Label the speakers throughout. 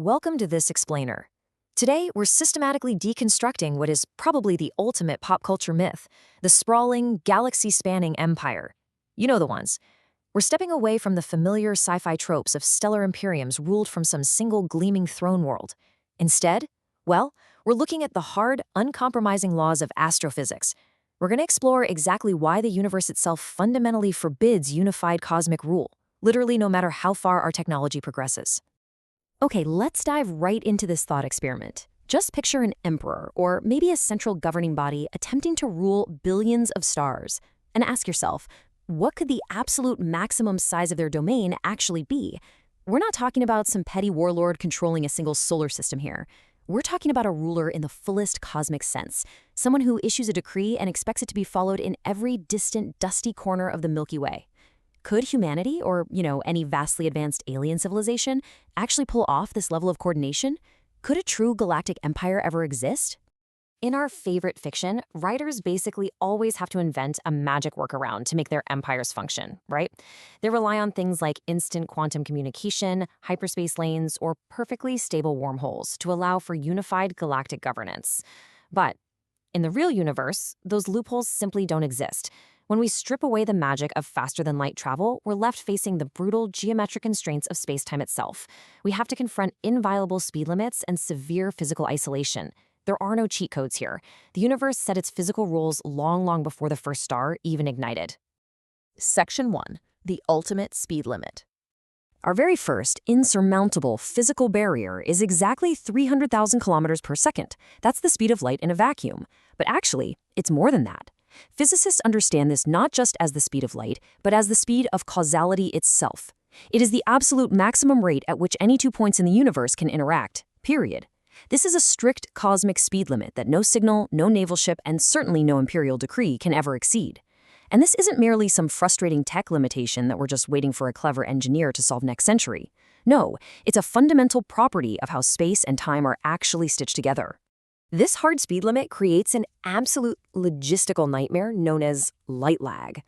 Speaker 1: Welcome to This Explainer. Today, we're systematically deconstructing what is probably the ultimate pop culture myth, the sprawling, galaxy-spanning empire. You know the ones. We're stepping away from the familiar sci-fi tropes of stellar imperiums ruled from some single gleaming throne world. Instead, well, we're looking at the hard, uncompromising laws of astrophysics. We're going to explore exactly why the universe itself fundamentally forbids unified cosmic rule, literally no matter how far our technology progresses. Okay, let's dive right into this thought experiment. Just picture an emperor, or maybe a central governing body, attempting to rule billions of stars. And ask yourself, what could the absolute maximum size of their domain actually be? We're not talking about some petty warlord controlling a single solar system here. We're talking about a ruler in the fullest cosmic sense, someone who issues a decree and expects it to be followed in every distant, dusty corner of the Milky Way. Could humanity, or, any vastly advanced alien civilization, actually pull off this level of coordination? Could a true galactic empire ever exist? In our favorite fiction, writers basically always have to invent a magic workaround to make their empires function, right? They rely on things like instant quantum communication, hyperspace lanes, or perfectly stable wormholes to allow for unified galactic governance. But in the real universe, those loopholes simply don't exist. When we strip away the magic of faster-than-light travel, we're left facing the brutal geometric constraints of space-time itself. We have to confront inviolable speed limits and severe physical isolation. There are no cheat codes here. The universe set its physical rules long before the first star even ignited.
Speaker 2: Section 1. The ultimate speed limit.
Speaker 1: Our very first insurmountable physical barrier is exactly 300,000 kilometers per second. That's the speed of light in a vacuum. But actually, it's more than that. Physicists understand this not just as the speed of light, but as the speed of causality itself. It is the absolute maximum rate at which any 2 points in the universe can interact, period. This is a strict cosmic speed limit that no signal, no naval ship, and certainly no imperial decree can ever exceed. And this isn't merely some frustrating tech limitation that we're just waiting for a clever engineer to solve next century. No, it's a fundamental property of how space and time are actually stitched together. This hard speed limit creates an absolute logistical nightmare known as light lag.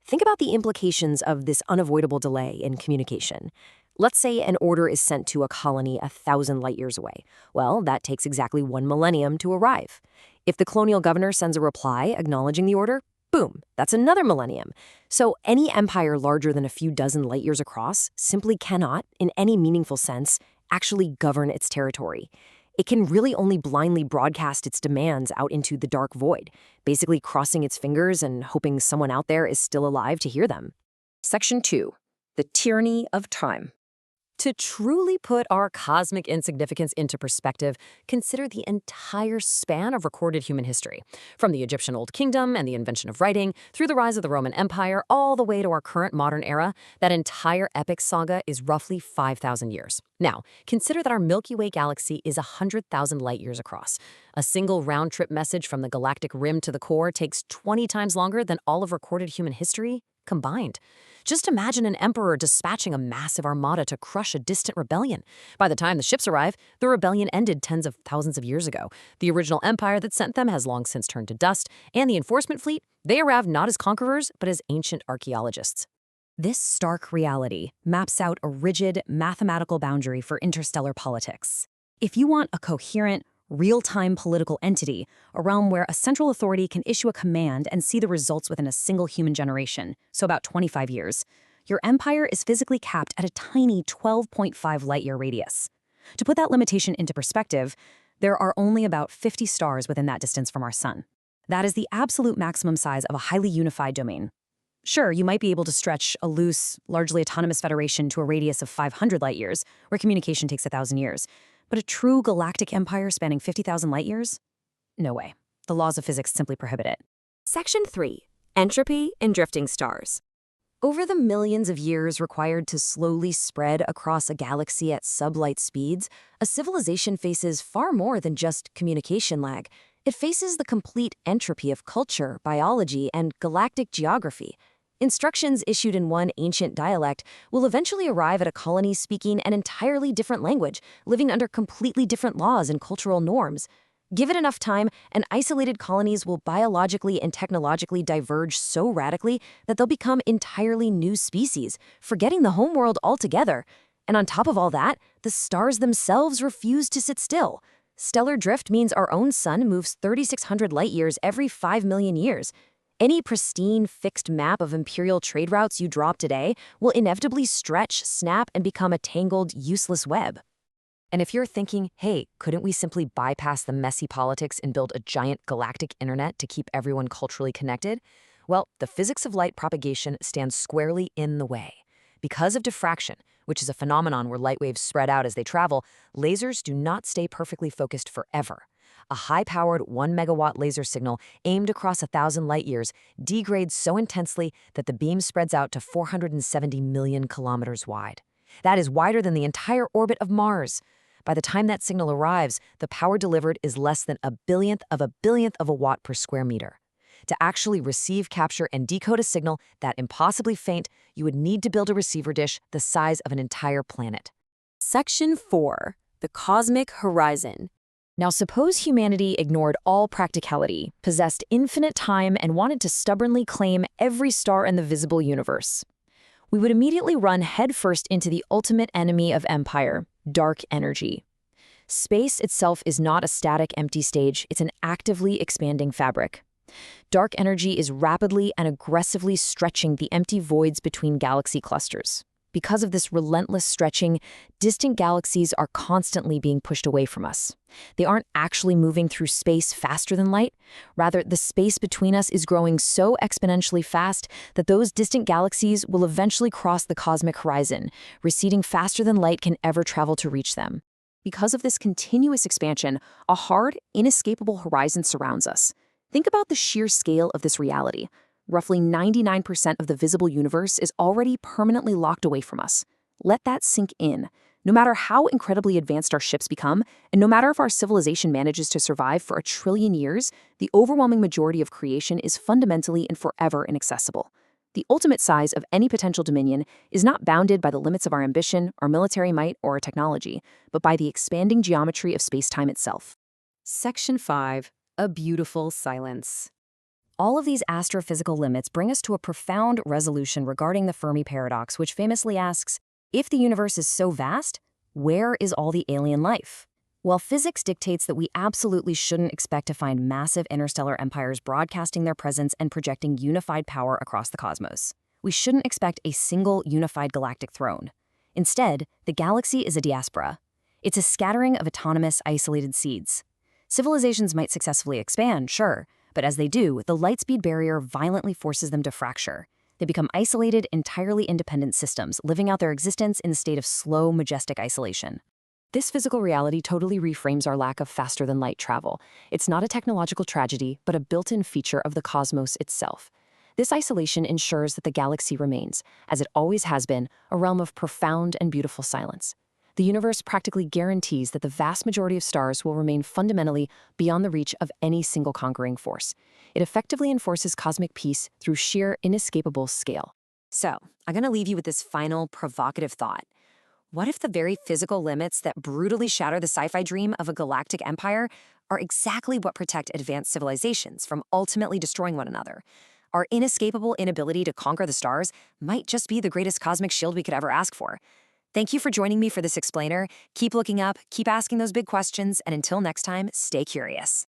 Speaker 1: Think about the implications of this unavoidable delay in communication. Let's say an order is sent to a colony 1,000 light years away. Well, that takes exactly 1 millennium to arrive. If the colonial governor sends a reply acknowledging the order, boom, that's another millennium. So any empire larger than a few dozen light years across simply cannot, in any meaningful sense, actually govern its territory. It can really only blindly broadcast its demands out into the dark void, basically crossing its fingers and hoping someone out there is still alive to hear them. Section 2. The tyranny of time. To truly put our cosmic insignificance into perspective, consider the entire span of recorded human history. From the Egyptian Old Kingdom and the invention of writing, through the rise of the Roman Empire, all the way to our current modern era, that entire epic saga is roughly 5,000 years. Now, consider that our Milky Way galaxy is 100,000 light years across. A single round-trip message from the galactic rim to the core takes 20 times longer than all of recorded human history combined. Just imagine an emperor dispatching a massive armada to crush a distant rebellion. By the time the ships arrive, the rebellion ended tens of thousands of years ago. The original empire that sent them has long since turned to dust, and the enforcement fleet, they arrived not as conquerors, but as ancient archaeologists. This stark reality maps out a rigid, mathematical boundary for interstellar politics. If you want a coherent, real-time political entity, a realm where a central authority can issue a command and see the results within a single human generation, so about 25 years, your empire is physically capped at a tiny 12.5 light-year radius. To put that limitation into perspective, there are only about 50 stars within that distance from our sun. That is the absolute maximum size of a highly unified domain. Sure, you might be able to stretch a loose, largely autonomous federation to a radius of 500 light-years, where communication takes 1,000 years. But a true galactic empire spanning 50,000 light-years? No way. The laws of physics simply prohibit it.
Speaker 3: Section 3. Entropy in drifting stars.
Speaker 1: Over the millions of years required to slowly spread across a galaxy at sublight speeds, a civilization faces far more than just communication lag. It faces the complete entropy of culture, biology, and galactic geography. Instructions issued in one ancient dialect will eventually arrive at a colony speaking an entirely different language, living under completely different laws and cultural norms. Give it enough time, and isolated colonies will biologically and technologically diverge so radically that they'll become entirely new species, forgetting the homeworld altogether. And on top of all that, the stars themselves refuse to sit still. Stellar drift means our own sun moves 3,600 light-years every 5 million years. Any pristine, fixed map of imperial trade routes you drop today will inevitably stretch, snap, and become a tangled, useless web. And if you're thinking, hey, couldn't we simply bypass the messy politics and build a giant galactic internet to keep everyone culturally connected? Well, the physics of light propagation stands squarely in the way. Because of diffraction, which is a phenomenon where light waves spread out as they travel, lasers do not stay perfectly focused forever. A high-powered 1 megawatt laser signal aimed across 1,000 light-years degrades so intensely that the beam spreads out to 470 million kilometers wide. That is wider than the entire orbit of Mars. By the time that signal arrives, the power delivered is less than a billionth of a watt per square meter. To actually receive, capture, and decode a signal that impossibly faint, you would need to build a receiver dish the size of an entire planet.
Speaker 3: Section 4. The Cosmic Horizon.
Speaker 1: Now suppose humanity ignored all practicality, possessed infinite time, and wanted to stubbornly claim every star in the visible universe. We would immediately run headfirst into the ultimate enemy of empire, dark energy. Space itself is not a static, empty stage, it's an actively expanding fabric. Dark energy is rapidly and aggressively stretching the empty voids between galaxy clusters. Because of this relentless stretching, distant galaxies are constantly being pushed away from us. They aren't actually moving through space faster than light. Rather, the space between us is growing so exponentially fast that those distant galaxies will eventually cross the cosmic horizon, receding faster than light can ever travel to reach them. Because of this continuous expansion, a hard, inescapable horizon surrounds us. Think about the sheer scale of this reality. Roughly 99% of the visible universe is already permanently locked away from us. Let that sink in. No matter how incredibly advanced our ships become, and no matter if our civilization manages to survive for 1 trillion years, the overwhelming majority of creation is fundamentally and forever inaccessible. The ultimate size of any potential dominion is not bounded by the limits of our ambition, our military might, or our technology, but by the expanding geometry of space-time itself.
Speaker 3: Section 5. A Beautiful Silence.
Speaker 1: All of these astrophysical limits bring us to a profound resolution regarding the Fermi paradox, which famously asks, if the universe is so vast, where is all the alien life? Well, physics dictates that we absolutely shouldn't expect to find massive interstellar empires broadcasting their presence and projecting unified power across the cosmos. We shouldn't expect a single unified galactic throne. Instead, the galaxy is a diaspora. It's a scattering of autonomous, isolated seeds. Civilizations might successfully expand, sure, but as they do, the light-speed barrier violently forces them to fracture. They become isolated, entirely independent systems, living out their existence in a state of slow, majestic isolation. This physical reality totally reframes our lack of faster-than-light travel. It's not a technological tragedy, but a built-in feature of the cosmos itself. This isolation ensures that the galaxy remains, as it always has been, a realm of profound and beautiful silence. The universe practically guarantees that the vast majority of stars will remain fundamentally beyond the reach of any single conquering force. It effectively enforces cosmic peace through sheer, inescapable scale.
Speaker 3: So, I'm going to leave you with this final, provocative thought. What if the very physical limits that brutally shatter the sci-fi dream of a galactic empire are exactly what protect advanced civilizations from ultimately destroying one another? Our inescapable inability to conquer the stars might just be the greatest cosmic shield we could ever ask for. Thank you for joining me for this explainer. Keep looking up, keep asking those big questions, and until next time, stay curious.